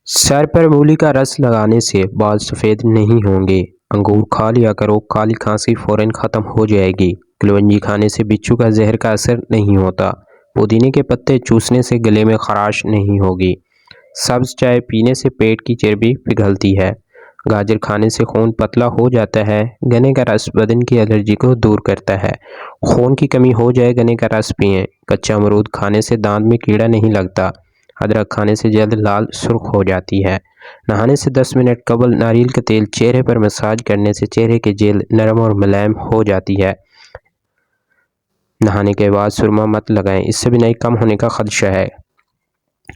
سر پر مولی کا رس لگانے سے بال سفید نہیں ہوں گے۔ انگور کھا لیا کرو، کالی کھانسی فوراً ختم ہو جائے گی۔ کلونجی کھانے سے بچھو کا زہر کا اثر نہیں ہوتا۔ پودینے کے پتے چوسنے سے گلے میں خراش نہیں ہوگی۔ سبز چائے پینے سے پیٹ کی چربی پگھلتی ہے۔ گاجر کھانے سے خون پتلا ہو جاتا ہے۔ گنے کا رس بدن کی الرجی کو دور کرتا ہے۔ خون کی کمی ہو جائے گنے کا رس پئیں۔ کچا امرود کھانے سے دانت میں کیڑا نہیں لگتا۔ ادرک کھانے سے جلد لال سرخ ہو جاتی ہے۔ نہانے سے 10 منٹ قبل ناریل کا تیل چہرے پر مساج کرنے سے چہرے کی جلد نرم اور ملائم ہو جاتی ہے۔ نہانے کے بعد سرما مت لگائیں، اس سے بینائی کم ہونے کا خدشہ ہے۔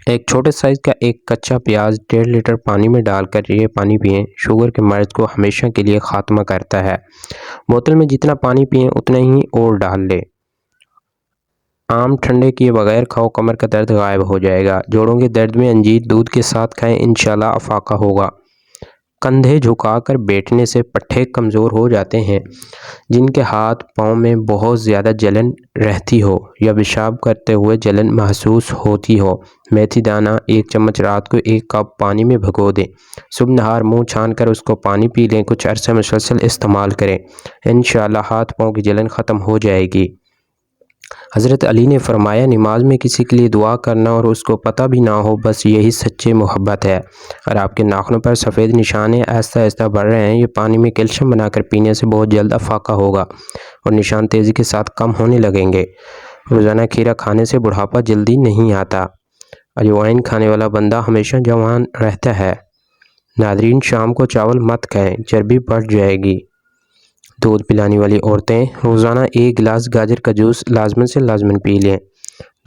ایک چھوٹے سائز کا ایک کچا پیاز 1.5 لیٹر پانی میں ڈال کر یہ پانی پئیں۔ شوگر کے مرض کو ہمیشہ کے لیے خاتمہ کرتا ہے۔ بوتل میں جتنا پانی پئیں اتنا ہی اور ڈال لیں۔ آم ٹھنڈے کیے بغیر کھاؤ، کمر کا درد غائب ہو جائے گا۔ جوڑوں کے درد میں انجیر دودھ کے ساتھ کھائیں، انشاءاللہ افاقہ ہوگا۔ کندھے جھکا کر بیٹھنے سے پٹھے کمزور ہو جاتے ہیں۔ جن کے ہاتھ پاؤں میں بہت زیادہ جلن رہتی ہو یا پیشاب کرتے ہوئے جلن محسوس ہوتی ہو، میتھی دانہ 1 چمچ رات کو 1 کپ پانی میں بھگو دیں۔ صبح نہار منہ چھان کر اس کو پانی پی لیں، کچھ عرصہ مسلسل استعمال کریں، انشاءاللہ ہاتھ پاؤں کی جلن ختم ہو جائے گی۔ حضرت علی نے فرمایا، نماز میں کسی کے لیے دعا کرنا اور اس کو پتہ بھی نہ ہو، بس یہی سچی محبت ہے۔ اگر آپ کے ناخنوں پر سفید نشان آہستہ آہستہ بڑھ رہے ہیں، یہ پانی میں کیلشیم بنا کر پینے سے بہت جلد افاقہ ہوگا اور نشان تیزی کے ساتھ کم ہونے لگیں گے۔ روزانہ کھیرا کھانے سے بڑھاپا جلدی نہیں آتا۔ اجوائن کھانے والا بندہ ہمیشہ جوان رہتا ہے۔ ناظرین، شام کو چاول مت کھائیں، چربی بڑھ جائے گی۔ دودھ پلانے والی عورتیں روزانہ 1 گلاس گاجر کا جوس لازماً پی لیں۔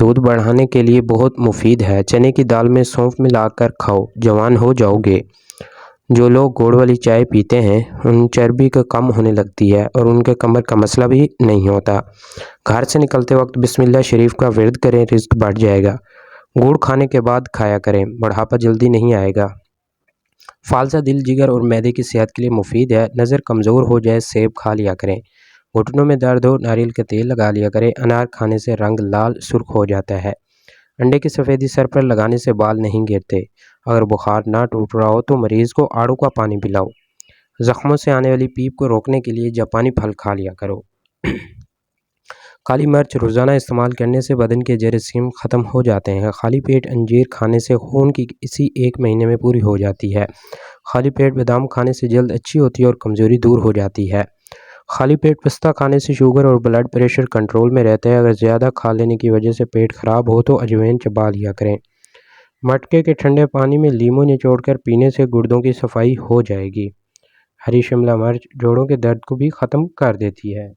دودھ بڑھانے کے لیے بہت مفید ہے۔ چنے کی دال میں سونف ملا کر کھاؤ، جوان ہو جاؤ گے۔ جو لوگ گڑ والی چائے پیتے ہیں ان چربی کا کم ہونے لگتی ہے اور ان کے کمر کا مسئلہ بھی نہیں ہوتا۔ گھر سے نکلتے وقت بسم اللہ شریف کا ورد کریں، رزق بڑھ جائے گا۔ گڑ کھانے کے بعد کھایا کریں، بڑھاپا جلدی نہیں آئے گا۔ فالسا دل، جگر اور معدے کی صحت کے لیے مفید ہے۔ نظر کمزور ہو جائے سیب کھا لیا کریں۔ گھٹنوں میں درد ہو ناریل کا تیل لگا لیا کریں۔ انار کھانے سے رنگ لال سرخ ہو جاتا ہے۔ انڈے کی سفیدی سر پر لگانے سے بال نہیں گرتے۔ اگر بخار نہ ٹوٹ رہا ہو تو مریض کو آڑو کا پانی پلاؤ۔ زخموں سے آنے والی پیپ کو روکنے کے لیے جاپانی پھل کھا لیا کرو۔ کالی مرچ روزانہ استعمال کرنے سے بدن کے جراثیم ختم ہو جاتے ہیں۔ خالی پیٹ انجیر کھانے سے خون کی اسی 1 مہینے میں پوری ہو جاتی ہے۔ خالی پیٹ بادام کھانے سے جلد اچھی ہوتی ہے اور کمزوری دور ہو جاتی ہے۔ خالی پیٹ پستہ کھانے سے شوگر اور بلڈ پریشر کنٹرول میں رہتا ہے۔ اگر زیادہ کھا لینے کی وجہ سے پیٹ خراب ہو تو اجوائن چبا لیا کریں۔ مٹکے کے ٹھنڈے پانی میں لیموں نچوڑ کر پینے سے گردوں کی صفائی ہو جائے گی۔ ہری شملہ مرچ جوڑوں کے درد کو بھی ختم کر دیتی ہے۔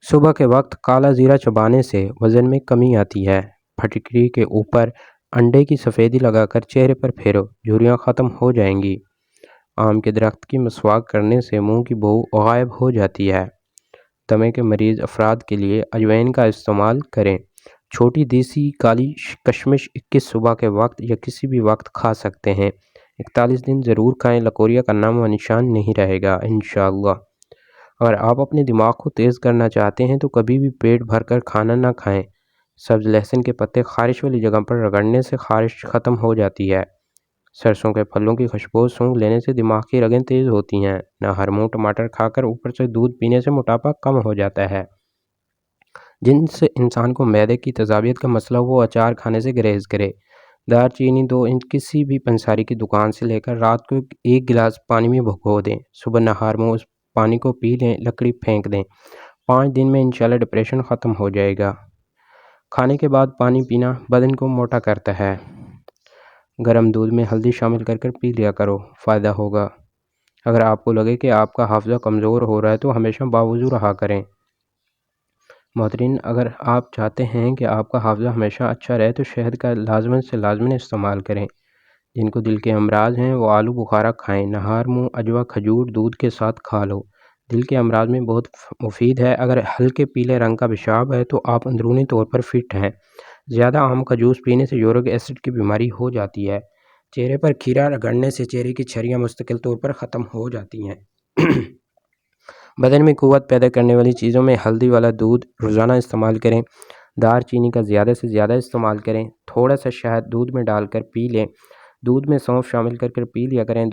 صبح کے وقت کالا زیرہ چبانے سے وزن میں کمی آتی ہے۔ پھٹکری کے اوپر انڈے کی سفیدی لگا کر چہرے پر پھیرو، جھریاں ختم ہو جائیں گی۔ آم کے درخت کی مسواک کرنے سے منہ کی بو غائب ہو جاتی ہے۔ دمے کے مریض افراد کے لیے اجوائن کا استعمال کریں۔ چھوٹی دیسی کالی کشمش 21 صبح کے وقت یا کسی بھی وقت کھا سکتے ہیں۔ 41 دن ضرور کھائیں، لکوریا کا نام و نشان نہیں رہے گا انشاءاللہ۔ اگر آپ اپنے دماغ کو تیز کرنا چاہتے ہیں تو کبھی بھی پیٹ بھر کر کھانا نہ کھائیں۔ سبز لہسن کے پتے خارش والی جگہ پر رگڑنے سے خارش ختم ہو جاتی ہے۔ سرسوں کے پھلوں کی خوشبو سونگھ لینے سے دماغ کی رگیں تیز ہوتی ہیں۔ نہار منہ ٹماٹر کھا کر اوپر سے دودھ پینے سے موٹاپا کم ہو جاتا ہے۔ جن سے انسان کو معدے کی تیزابیت کا مسئلہ ہو وہ اچار کھانے سے گریز کرے۔ دار چینی 2 انچ کسی بھی پنساری کی دکان سے لے کر رات کو 1 گلاس پانی میں بھگو دیں۔ صبح نہار منہ اس پانی کو پی لیں، لکڑی پھینک دیں۔ 5 دن میں انشاءاللہ ڈپریشن ختم ہو جائے گا۔ کھانے کے بعد پانی پینا بدن کو موٹا کرتا ہے۔ گرم دودھ میں ہلدی شامل کر پی لیا کرو، فائدہ ہوگا۔ اگر آپ کو لگے کہ آپ کا حافظہ کمزور ہو رہا ہے تو ہمیشہ باوضو رہا کریں۔ محترمین، اگر آپ چاہتے ہیں کہ آپ کا حافظہ ہمیشہ اچھا رہے تو شہد کا لازماً استعمال کریں۔ جن کو دل کے امراض ہیں وہ آلو بخارا کھائیں۔ نہار منہ اجوا کھجور دودھ کے ساتھ کھا لو، دل کے امراض میں بہت مفید ہے۔ اگر ہلکے پیلے رنگ کا پیشاب ہے تو آپ اندرونی طور پر فٹ ہیں۔ زیادہ آم کا جوس پینے سے یورک ایسڈ کی بیماری ہو جاتی ہے۔ چہرے پر کھیرا رگڑنے سے چہرے کی جھریاں مستقل طور پر ختم ہو جاتی ہیں۔ بدن میں قوت پیدا کرنے والی چیزوں میں ہلدی والا دودھ روزانہ استعمال کریں۔ دار چینی کا زیادہ سے زیادہ استعمال کریں۔ تھوڑا سا شہد دودھ میں ڈال کر پی لیں۔ دودھ میں سونف شامل کر پی لیا کریں۔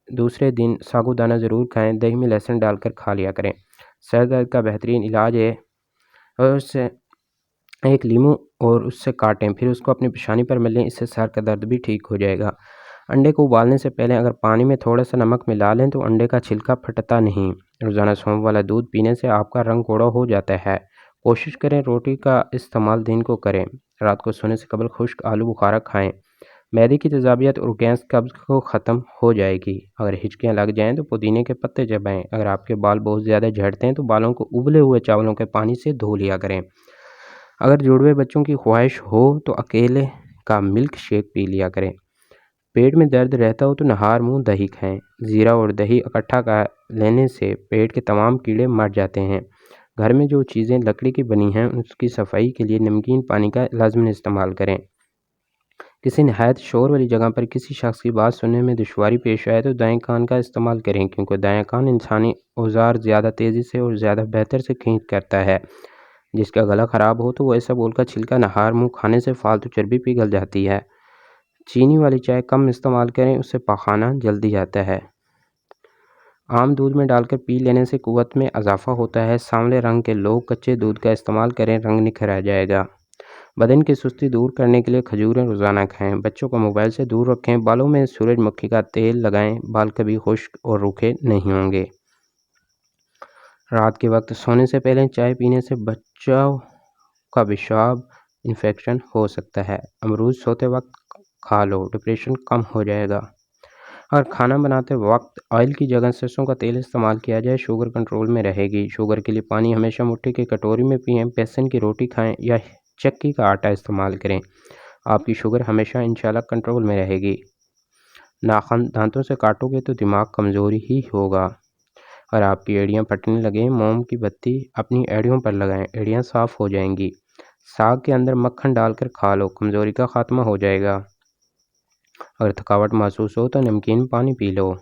دوسرے دن ساگو دانہ ضرور کھائیں۔ دہی میں لہسن ڈال کر کھا لیا کریں۔ سر درد کا بہترین علاج ہے اور اس سے ایک لیمو اور اس سے کاٹیں، پھر اس کو اپنی پیشانی پر ملیں، اس سے سر کا درد بھی ٹھیک ہو جائے گا۔ انڈے کو ابالنے سے پہلے اگر پانی میں تھوڑا سا نمک ملا لیں تو انڈے کا چھلکا پھٹتا نہیں۔ روزانہ سونف والا دودھ پینے سے آپ کا رنگ گوڑا ہو جاتا ہے۔ کوشش کریں روٹی کا استعمال دن کو کریں۔ رات کو سونے سے قبل خشک آلو بخارا کھائیں۔ معدے کی تیزابیت اور گیس قبض کو ختم ہو جائے گی۔ اگر ہچکیاں لگ جائیں تو پودینے کے پتے چبائیں۔ اگر آپ کے بال بہت زیادہ جھڑتے ہیں تو بالوں کو ابلے ہوئے چاولوں کے پانی سے دھو لیا کریں۔ اگر جڑوے بچوں کی خواہش ہو تو اکیلے کا ملک شیک پی لیا کریں۔ پیٹ میں درد رہتا ہو تو نہار منہ دہی کھائیں۔ زیرہ اور دہی اکٹھا کھا لینے سے پیٹ کے تمام کیڑے مر جاتے ہیں۔ گھر میں جو چیزیں لکڑی کی بنی ہیں اس کی صفائی کے لیے نمکین پانی کا لازماً استعمال کریں۔ کسی نہایت شور والی جگہ پر کسی شخص کی بات سننے میں دشواری پیش آئے تو دائیں کان کا استعمال کریں، کیونکہ دائیں کان انسانی اوزار زیادہ تیزی سے اور زیادہ بہتر سے کھینچ کرتا ہے۔ جس کا گلا خراب ہو تو وہ ایسا بول کا چھلکا نہار منہ کھانے سے فالتو چربی پگھل جاتی ہے۔ چینی والی چائے کم استعمال کریں، اس سے پاخانہ جلدی جاتا ہے۔ عام دودھ میں ڈال کر پی لینے سے قوت میں اضافہ ہوتا ہے۔ سانولے رنگ کے لوگ کچے دودھ کا استعمال کریں، رنگ نکھر آ جائے گا۔ بدن کی سستی دور کرنے کے لیے کھجوریں روزانہ کھائیں۔ بچوں کو موبائل سے دور رکھیں۔ بالوں میں سورج مکھی کا تیل لگائیں، بال کبھی خشک اور روکھے نہیں ہوں گے۔ رات کے وقت سونے سے پہلے چائے پینے سے بچوں کا پیشاب انفیکشن ہو سکتا ہے۔ امرود سوتے وقت کھا لو، ڈپریشن کم ہو جائے گا۔ اگر کھانا بناتے وقت آئل کی جگہ سرسوں کا تیل استعمال کیا جائے شوگر کنٹرول میں رہے گی۔ شوگر کے لیے پانی ہمیشہ مٹی کی کٹوری میں پئیں۔ بیسن کی روٹی کھائیں یا چکی کا آٹا استعمال کریں۔ آپ کی شوگر ہمیشہ انشاءاللہ کنٹرول میں رہے گی۔ ناخن دانتوں سے کاٹو گے تو دماغ کمزوری ہی ہوگا۔ اگر آپ کی ایڑیاں پھٹنے لگیں موم کی بتی اپنی ایڑیوں پر لگائیں، ایڑیاں صاف ہو جائیں گی۔ ساگ کے اندر مکھن ڈال کر کھا لو، کمزوری کا خاتمہ ہو جائے گا۔ اگر تھکاوٹ محسوس ہو تو نمکین پانی پی لو۔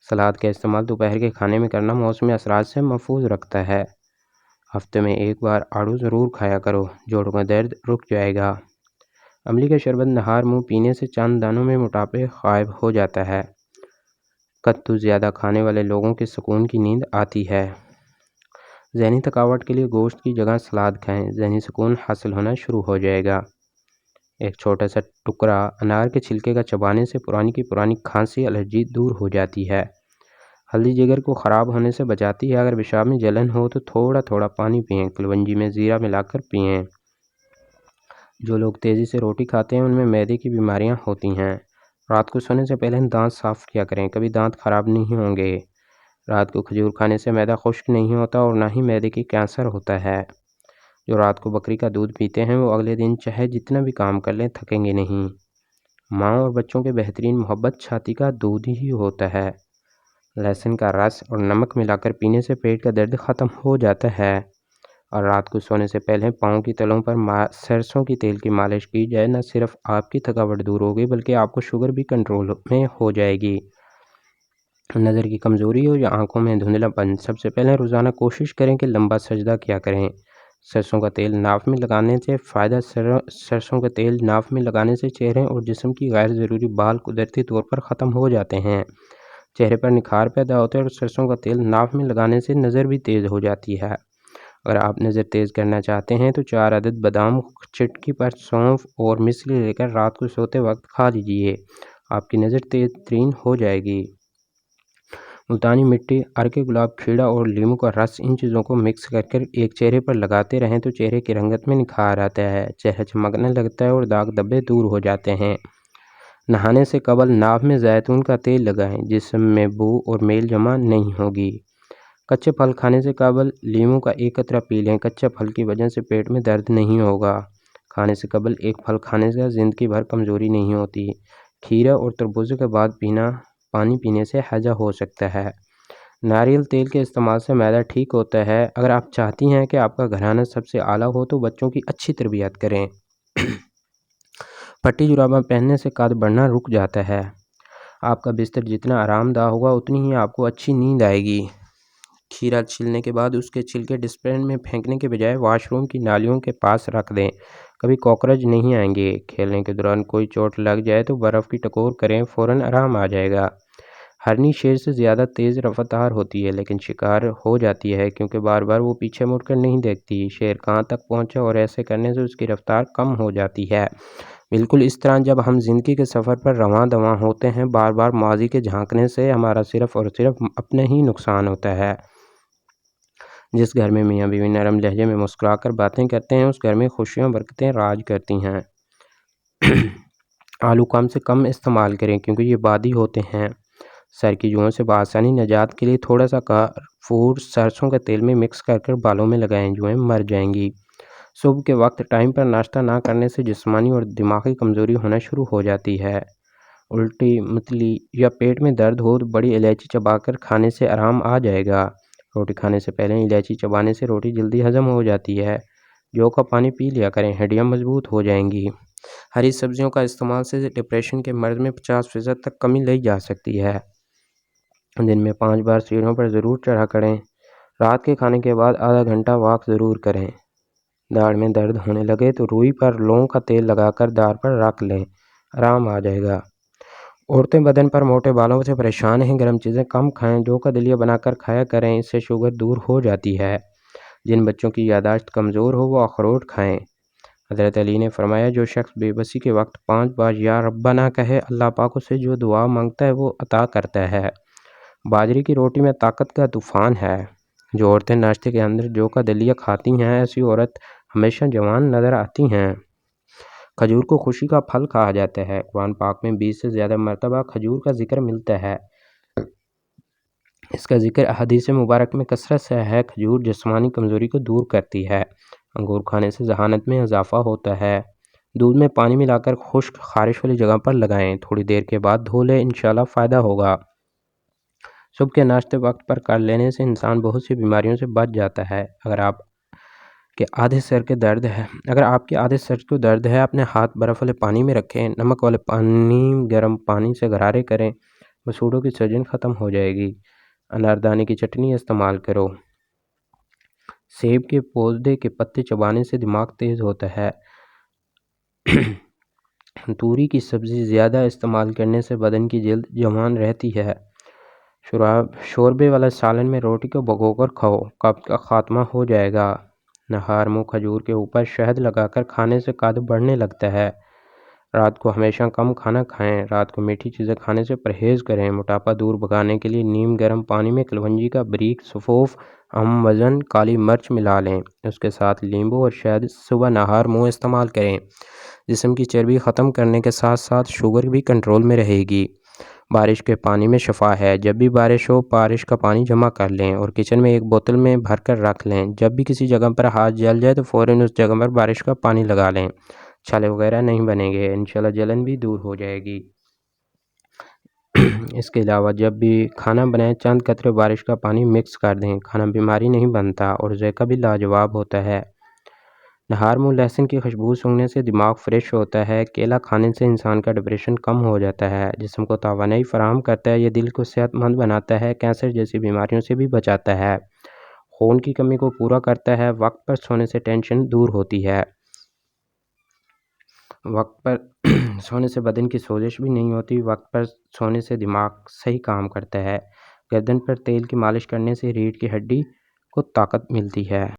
سلاد کا استعمال دوپہر کے کھانے میں کرنا موسمی اثرات سے محفوظ رکھتا ہے۔ ہفتے میں ایک بار آڑو ضرور کھایا کرو، جوڑوں کا درد رک جائے گا۔ املی کا شربت نہار منہ پینے سے چند دنوں میں موٹاپے غائب ہو جاتا ہے۔ کدو زیادہ کھانے والے لوگوں کی سکون کی نیند آتی ہے۔ ذہنی تھکاوٹ کے لیے گوشت کی جگہ سلاد کھائیں، ذہنی سکون حاصل ہونا شروع ہو جائے گا۔ ایک چھوٹا سا ٹکڑا انار کے چھلکے کا چبانے سے پرانی کی پرانی کھانسی الرجی دور ہو جاتی ہے۔ ہلدی جگر کو خراب ہونے سے بچاتی ہے۔ اگر پیشاب میں جلن ہو تو تھوڑا تھوڑا پانی پئیں، کلونجی میں زیرہ ملا کر پئیں۔ جو لوگ تیزی سے روٹی کھاتے ہیں ان میں معدے کی بیماریاں ہوتی ہیں۔ رات کو سونے سے پہلے دانت صاف کیا کریں، کبھی دانت خراب نہیں ہوں گے۔ رات کو کھجور کھانے سے معدہ خشک نہیں ہوتا اور نہ ہی معدے کی کینسر ہوتا ہے۔ جو رات کو بکری کا دودھ پیتے ہیں وہ اگلے دن چاہے جتنا بھی کام کر لیں تھکیں گے نہیں۔ ماں اور بچوں کے بہترین محبت چھاتی کا دودھ ہی ہوتا ہے۔ لہسن کا رس اور نمک ملا کر پینے سے پیٹ کا درد ختم ہو جاتا ہے۔ اور رات کو سونے سے پہلے پاؤں کی تلوں پر سرسوں کی تیل کی مالش کی جائے، نہ صرف آپ کی تھکاوٹ دور ہوگی بلکہ آپ کو شوگر بھی کنٹرول میں ہو جائے گی۔ نظر کی کمزوری ہو یا آنکھوں میں دھندلا پن، سب سے پہلے روزانہ کوشش کریں کہ لمبا سجدہ کیا کریں۔ سرسوں کا تیل ناف میں لگانے سے فائدہ سرسوں کا تیل ناف میں لگانے سے چہرے اور جسم کی غیر ضروری بال قدرتی طور پر ختم ہو جاتے ہیں، چہرے پر نکھار پیدا ہوتے ہیں اور سرسوں کا تیل ناف میں لگانے سے نظر بھی تیز ہو جاتی ہے۔ اگر آپ نظر تیز کرنا چاہتے ہیں تو 4 عدد بادام چٹکی پر سونف اور مصری لے کر رات کو سوتے وقت کھا لیجئے، آپ کی نظر تیز ترین ہو جائے گی۔ ملتانی مٹی، ارکے گلاب کھیڑا اور لیموں کا رس، ان چیزوں کو مکس کر ایک چہرے پر لگاتے رہیں تو چہرے کی رنگت میں نکھار آتا ہے، چہرہ چمکنے لگتا ہے اور داغ دھبے دور ہو جاتے ہیں۔ نہانے سے قبل ناف میں زیتون کا تیل لگائیں، جسم میں بو اور میل جمع نہیں ہوگی۔ کچے پھل کھانے سے قبل لیموں کا ایک قطرہ پی لیں، کچے پھل کی وجہ سے پیٹ میں درد نہیں ہوگا۔ کھانے سے قبل ایک پھل کھانے سے زندگی بھر کمزوری نہیں ہوتی۔ کھیرا اور تربوز کے بعد پانی پینے سے ہیضہ ہو سکتا ہے۔ ناریل تیل کے استعمال سے معدہ ٹھیک ہوتا ہے۔ اگر آپ چاہتی ہیں کہ آپ کا گھرانہ سب سے اعلیٰ ہو تو بچوں کی اچھی تربیت کریں۔ پھٹی جرابیں پہننے سے قد بڑھنا رک جاتا ہے۔ آپ کا بستر جتنا آرام دہ ہوگا اتنی ہی آپ کو اچھی نیند آئے گی۔ کھیرا چھیلنے کے بعد اس کے چھلکے ڈسٹ بن میں پھینکنے کے بجائے واش روم کی نالیوں کے پاس رکھ دیں، کبھی کاکروچ نہیں آئیں گے۔ کھیلنے کے دوران کوئی چوٹ لگ جائے تو برف کی ٹکور کریں، فوراً آرام آ جائے گا۔ ہرنی شیر سے زیادہ تیز رفتار ہوتی ہے لیکن شکار ہو جاتی ہے کیونکہ بار بار وہ پیچھے مڑ کر نہیں دیکھتی شیر کہاں تک پہنچا، اور ایسے کرنے سے اس کی رفتار کم ہو جاتی ہے۔ بالکل اس طرح جب ہم زندگی کے سفر پر رواں دواں ہوتے ہیں، بار بار ماضی کے جھانکنے سے ہمارا صرف اور صرف اپنے ہی نقصان ہوتا ہے۔ جس گھر میں میاں بیوی نرم لہجے میں مسکرا کر باتیں کرتے ہیں، اس گھر میں خوشیاں برکتیں راج کرتی ہیں۔ آلو کم سے کم استعمال کریں کیونکہ یہ بادی ہوتے ہیں۔ سر کی جوؤں سے بآسانی نجات کے لیے تھوڑا سا کافور سرسوں کے تیل میں مکس کر کر بالوں میں لگائیں، جوئیں مر جائیں گی۔ صبح کے وقت ٹائم پر ناشتہ نہ کرنے سے جسمانی اور دماغی کمزوری ہونا شروع ہو جاتی ہے۔ الٹی متلی یا پیٹ میں درد ہو تو بڑی الائچی چبا کر کھانے سے آرام آ جائے گا۔ روٹی کھانے سے پہلے الائچی چبانے سے روٹی جلدی ہضم ہو جاتی ہے۔ جو کا پانی پی لیا کریں، ہڈیاں مضبوط ہو جائیں گی۔ ہری سبزیوں کا استعمال سے ڈپریشن کے مرض میں 50% تک کمی لائی جا سکتی ہے۔ دن میں 5 بار سیڑھیوں پر ضرور چڑھا کریں۔ رات کے کھانے کے بعد آدھا گھنٹہ واک ضرور کریں۔ داڑھ میں درد ہونے لگے تو روئی پر لونگ کا تیل لگا کر داڑھ پر رکھ لیں، آرام آ جائے گا۔ عورتیں بدن پر موٹے بالوں سے پریشان ہیں، گرم چیزیں کم کھائیں، جو کا دلیا بنا کر کھایا کریں، اس سے شوگر دور ہو جاتی ہے۔ جن بچوں کی یادداشت کمزور ہو وہ اخروٹ کھائیں۔ حضرت علی نے فرمایا، جو شخص بے بسی کے وقت 5 بار یا ربنا کہے، اللہ پاک اسے جو دعا مانگتا ہے وہ عطا کرتا ہے۔ باجرے کی روٹی میں طاقت کا طوفان ہے۔ جو عورتیں ناشتے کے اندر جو کا دلیا کھاتی ہیں، ایسی عورت ہمیشہ جوان نظر آتی ہیں۔ کھجور کو خوشی کا پھل کہا جاتا ہے۔ قرآن پاک میں 20 سے زیادہ مرتبہ کھجور کا ذکر ملتا ہے۔ اس کا ذکر احادیث مبارک میں کثرت سے ہے۔ کھجور جسمانی کمزوری کو دور کرتی ہے۔ انگور کھانے سے ذہانت میں اضافہ ہوتا ہے۔ دودھ میں پانی ملا کر خشک خارش والی جگہ پر لگائیں، تھوڑی دیر کے بعد دھو لیں، انشاءاللہ فائدہ ہوگا۔ صبح کے ناشتے وقت پر کر لینے سے انسان بہت سی بیماریوں سے بچ جاتا ہے۔ اگر آپ کے آدھے سر کو درد ہے، اپنے ہاتھ برف والے پانی میں رکھیں، نمک والے پانی گرم پانی سے غرارے کریں، مسوڑوں کی سوجن ختم ہو جائے گی۔ اناردانے کی چٹنی استعمال کرو۔ سیب کے پودے کے پتے چبانے سے دماغ تیز ہوتا ہے۔ توری کی سبزی زیادہ استعمال کرنے سے بدن کی جلد جوان رہتی ہے۔ شوربے والا سالن میں روٹی کو بھگو کر کھاؤ، قبض کا خاتمہ ہو جائے گا۔ نہار منہ کھجور کے اوپر شہد لگا کر کھانے سے قد بڑھنے لگتا ہے۔ رات کو ہمیشہ کم کھانا کھائیں، رات کو میٹھی چیزیں کھانے سے پرہیز کریں۔ موٹاپا دور بھگانے کے لیے نیم گرم پانی میں کلونجی کا بریک، سفوف، وزن، کالی مرچ ملا لیں، اس کے ساتھ لیمبو اور شہد صبح نہار منہ استعمال کریں۔ جسم کی چربی ختم کرنے کے ساتھ ساتھ شوگر بھی کنٹرول میں رہے گی۔ بارش کے پانی میں شفا ہے۔ جب بھی بارش ہو، بارش کا پانی جمع کر لیں اور کچن میں ایک بوتل میں بھر کر رکھ لیں۔ جب بھی کسی جگہ پر ہاتھ جل جائے تو فوراً اس جگہ پر بارش کا پانی لگا لیں، چھالے وغیرہ نہیں بنیں گے، انشاءاللہ جلن بھی دور ہو جائے گی۔ اس کے علاوہ جب بھی کھانا بنائیں، چند قطرے بارش کا پانی مکس کر دیں، کھانا بیماری نہیں بنتا اور ذائقہ بھی لاجواب ہوتا ہے۔ نہار منہ لہسن کی خوشبو سونگھنے سے دماغ فریش ہوتا ہے۔ کیلا کھانے سے انسان کا ڈپریشن کم ہو جاتا ہے، جسم کو توانائی فراہم کرتا ہے، یہ دل کو صحت مند بناتا ہے، کینسر جیسی بیماریوں سے بھی بچاتا ہے، خون کی کمی کو پورا کرتا ہے۔ وقت پر سونے سے ٹینشن دور ہوتی ہے۔ وقت پر سونے سے بدن کی سوزش بھی نہیں ہوتی، وقت پر سونے سے دماغ صحیح کام کرتا ہے۔ گردن پر تیل کی مالش کرنے سے ریڑھ کی ہڈی کو طاقت ملتی ہے۔